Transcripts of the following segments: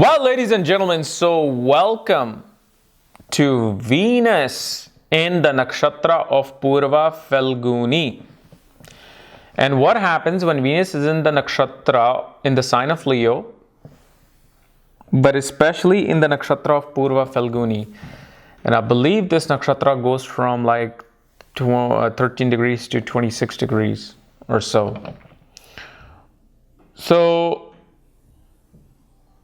Well, ladies and gentlemen, so welcome to Venus in the Nakshatra of Purva Phalguni. And what happens when Venus is in the Nakshatra in the sign of Leo, but especially in the Nakshatra of Purva Phalguni? And I believe this Nakshatra goes from like 13 degrees to 26 degrees or so. So,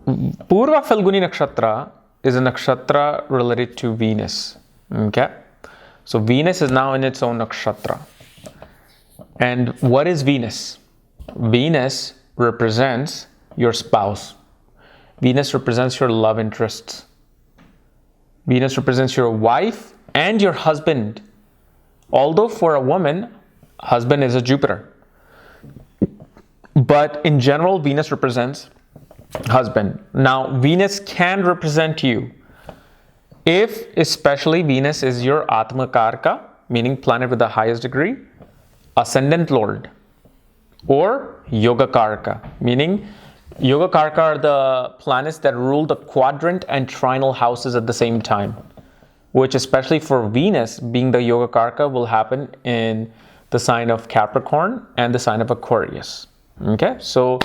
Purva Phalguni Nakshatra is a nakshatra related to Venus. Okay? So Venus is now in its own nakshatra. And what is Venus? Venus represents your spouse. Venus represents your love interests. Venus represents your wife and your husband. Although for a woman, husband is a Jupiter. But in general, Venus represents husband. Now, Venus can represent you if especially Venus is your Atma Karka, meaning planet with the highest degree, ascendant lord, or Yoga Karka, meaning Yoga Karka are the planets that rule the quadrant and trinal houses at the same time, which especially for Venus being the Yoga Karka will happen in the sign of Capricorn and the sign of Aquarius. Okay, so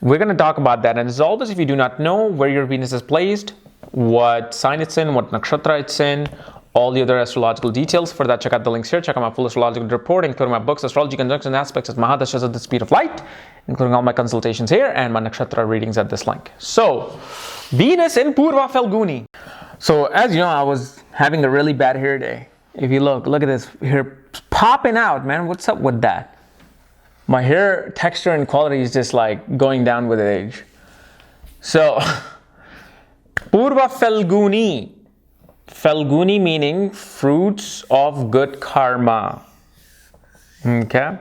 we're going to talk about that. And as always, if you do not know where your Venus is placed, what sign it's in, what nakshatra it's in, all the other astrological details, for that check out the links here. Check out my full astrological report, including my books, Astrology Conjunction Aspects of Mahadashas at the Speed of Light, including all my consultations here and my nakshatra readings at this link. So, Venus in Purva Phalguni. So, as you know, I was having a really bad hair day. If you look at this hair popping out, man. What's up with that? My hair texture and quality is just like going down with age. So, Purva Phalguni. Phalguni meaning fruits of good karma. Okay?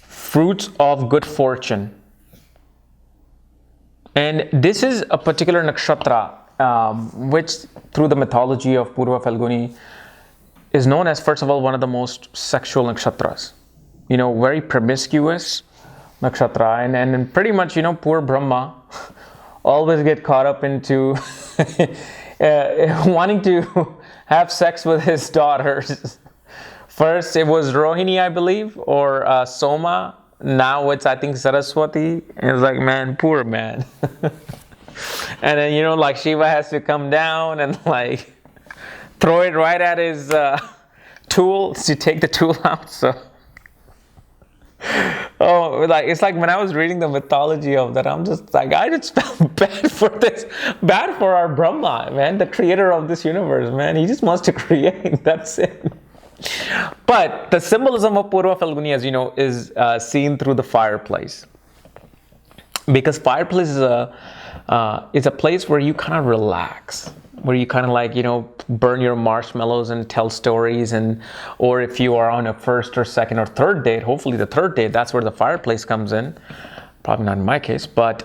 Fruits of good fortune. And this is a particular nakshatra, which through the mythology of Purva Phalguni is known as, first of all, one of the most sexual nakshatras. You know, very promiscuous nakshatra, and pretty much, you know, poor Brahma always get caught up into wanting to have sex with his daughters. First it was Rohini, I believe, or Soma. Now it's, I think, Saraswati. And it's like, man, poor man. And then, you know, like Shiva has to come down and like throw it right at his tool to take the tool out. So like it's like when I was reading the mythology of that, I'm just like, I just felt bad for this, bad for our Brahma, man, the creator of this universe, man. He just wants to create, that's it. But the symbolism of Purva Phalguni, as you know, is seen through the fireplace, because fireplace is a place where you kind of relax, where you kind of like, you know, burn your marshmallows and tell stories, and or if you are on a first or second or third date, hopefully the third date, that's where the fireplace comes in. Probably not in my case, but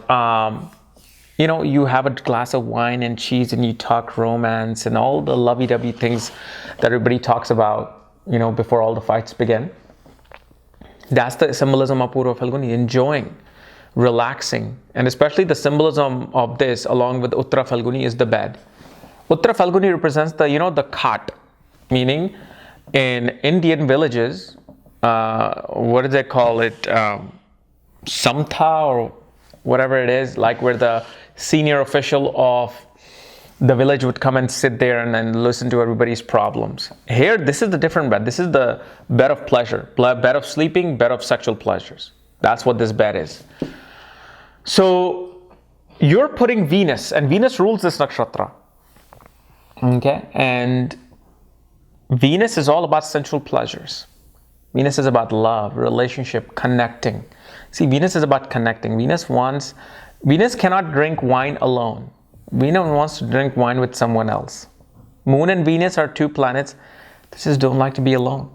you know, you have a glass of wine and cheese and you talk romance and all the lovey-dovey things that everybody talks about, you know, before all the fights begin. That's the symbolism of Purva Phalguni, enjoying, relaxing, and especially the symbolism of this along with Uttara Phalguni is the bed. Uttara Phalguni represents the, you know, the cot, meaning in Indian villages, what do they call it? Samtha or whatever it is, like where the senior official of the village would come and sit there and listen to everybody's problems. Here, this is the different bed. This is the bed of pleasure, bed of sleeping, bed of sexual pleasures. That's what this bed is. So you're putting Venus, and Venus rules this nakshatra. Okay, and Venus is all about sensual pleasures. Venus is about love, relationship, connecting. See, Venus is about connecting. Venus cannot drink wine alone. Venus wants to drink wine with someone else. Moon and Venus are two planets that just don't like to be alone.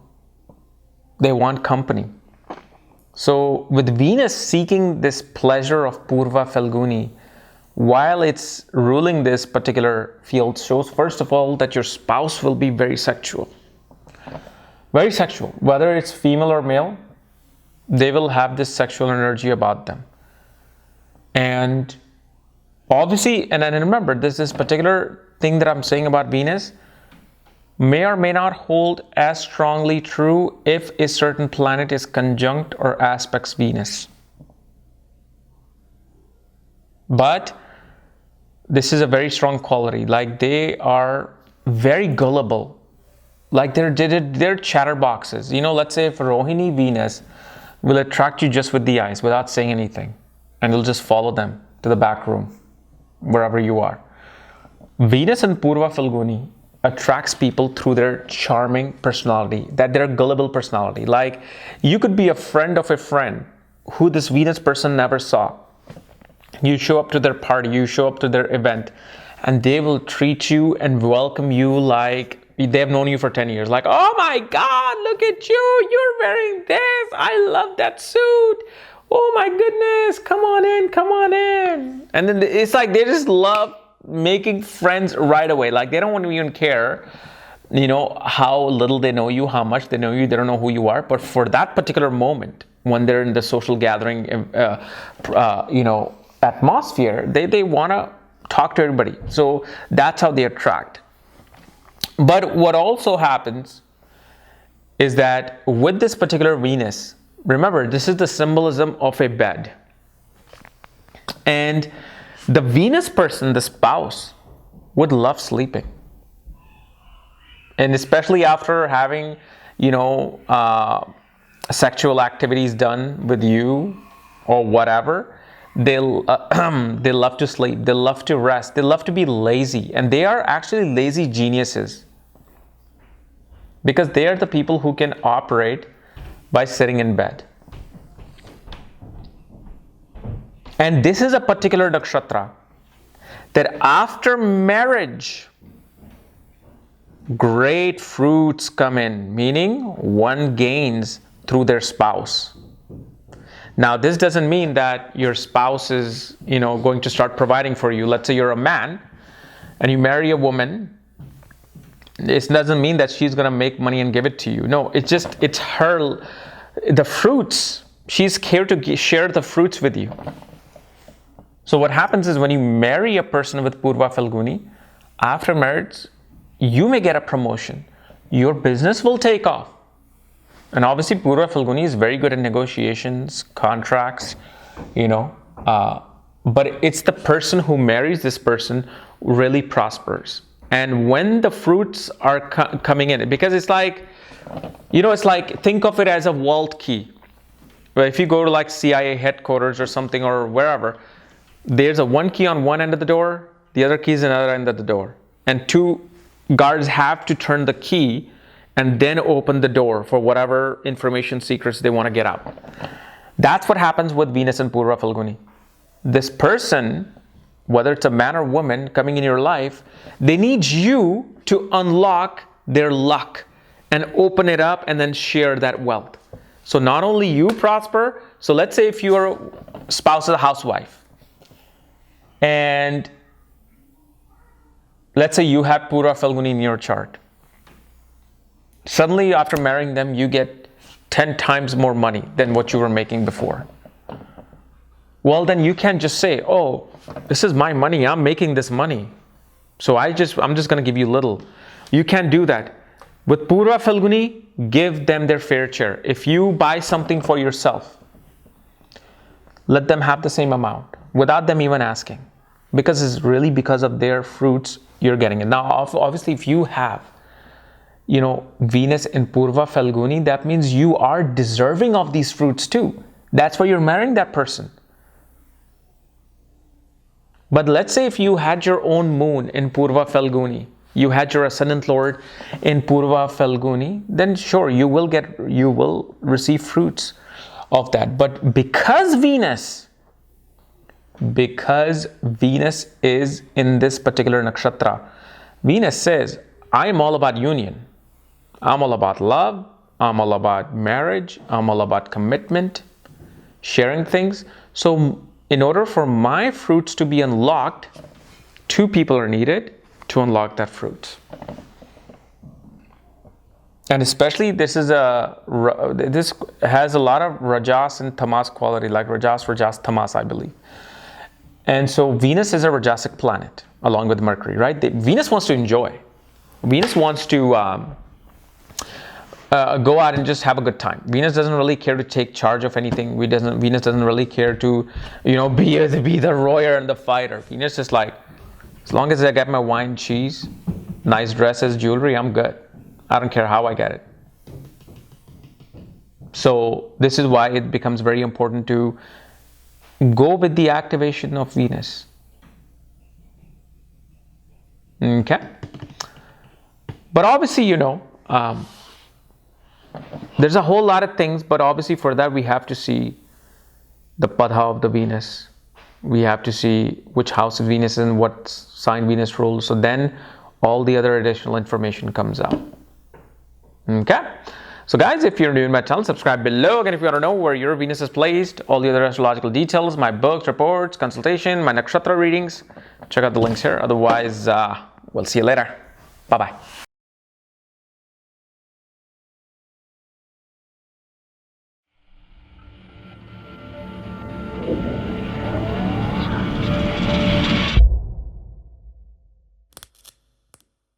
They want company. So with Venus seeking this pleasure of Purva Phalguni, while it's ruling this particular field, shows first of all that your spouse will be very sexual. Very sexual. Whether it's female or male, they will have this sexual energy about them. And Obviously, and remember, this particular thing that I'm saying about Venus may or may not hold as strongly true if a certain planet is conjunct or aspects Venus. But this is a very strong quality. Like, they are very gullible. Like, they're chatterboxes. You know, let's say if Rohini Venus will attract you just with the eyes without saying anything, and you'll just follow them to the back room, wherever you are. Venus and Purva Phalguni attracts people through their charming personality, that their gullible personality. Like, you could be a friend of a friend who this Venus person never saw. You show up to their party, you show up to their event, and they will treat you and welcome you like they've known you for 10 years. Like, oh my God, look at you, you're wearing this, I love that suit. Oh my goodness, come on in, come on in. And then it's like they just love making friends right away. Like, they don't want to even care, you know, how little they know you, how much they know you, they don't know who you are. But for that particular moment, when they're in the social gathering, you know, atmosphere, they want to talk to everybody. So that's how they attract. But what also happens is that with this particular Venus, remember, this is the symbolism of a bed. And the Venus person, the spouse, would love sleeping. And especially after having, you know, sexual activities done with you or whatever, they love to sleep, they love to rest, they love to be lazy. And they are actually lazy geniuses, because they are the people who can operate by sitting in bed. And this is a particular nakshatra that after marriage, great fruits come in, meaning one gains through their spouse. Now, this doesn't mean that your spouse is, you know, going to start providing for you. Let's say you're a man and you marry a woman. It doesn't mean that she's going to make money and give it to you. No, it's her, the fruits. She's here to share the fruits with you. So what happens is when you marry a person with Purva Phalguni, after marriage, you may get a promotion. Your business will take off. And obviously Purva Phalguni is very good at negotiations, contracts, you know. But it's the person who marries this person who really prospers. And when the fruits are coming in, because it's like, you know, it's like, think of it as a vault key. But if you go to like CIA headquarters or something or wherever, there's a one key on one end of the door, the other key is another end of the door. And two guards have to turn the key and then open the door for whatever information secrets they want to get out. That's what happens with Venus and Purva Phalguni. This person, whether it's a man or woman coming in your life, they need you to unlock their luck and open it up and then share that wealth. So not only you prosper, so let's say if your spouse is a housewife, and let's say you have Purva Phalguni in your chart. Suddenly after marrying them, you get 10 times more money than what you were making before. Well, then you can't just say, oh, this is my money, I'm making this money, so I'm just going to give you little. You can't do that. With Purva Phalguni, give them their fair share. If you buy something for yourself, let them have the same amount without them even asking, because it's really because of their fruits you're getting it. Now, obviously, if you have, you know, Venus in Purva Phalguni, that means you are deserving of these fruits too. That's why you're marrying that person. But let's say if you had your own moon in Purva Phalguni, you had your ascendant lord in Purva Phalguni, then sure, you will receive fruits of that. But because Venus is in this particular nakshatra, Venus says, I am all about union. I'm all about love. I'm all about marriage. I'm all about commitment, sharing things. So in order for my fruits to be unlocked, two people are needed to unlock that fruit. And especially this has a lot of rajas and tamas quality, like rajas, tamas, I believe. And so Venus is a Rajasic planet along with Mercury, right? Venus wants to enjoy. Venus wants to go out and just have a good time. Venus doesn't really care to take charge of anything. Venus doesn't really care to, be the royer and the fighter. Venus is like, as long as I get my wine, cheese, nice dresses, jewelry, I'm good. I don't care how I get it. So this is why it becomes very important to go with the activation of Venus. Okay. But obviously, there's a whole lot of things, but obviously for that we have to see the Padha of the Venus. We have to see which house of Venus is and what sign Venus rules. So then all the other additional information comes out. Okay. So guys, if you're new to my channel, subscribe below. Again, if you want to know where your Venus is placed, all the other astrological details, my books, reports, consultation, my Nakshatra readings, check out the links here. Otherwise, we'll see you later. Bye-bye.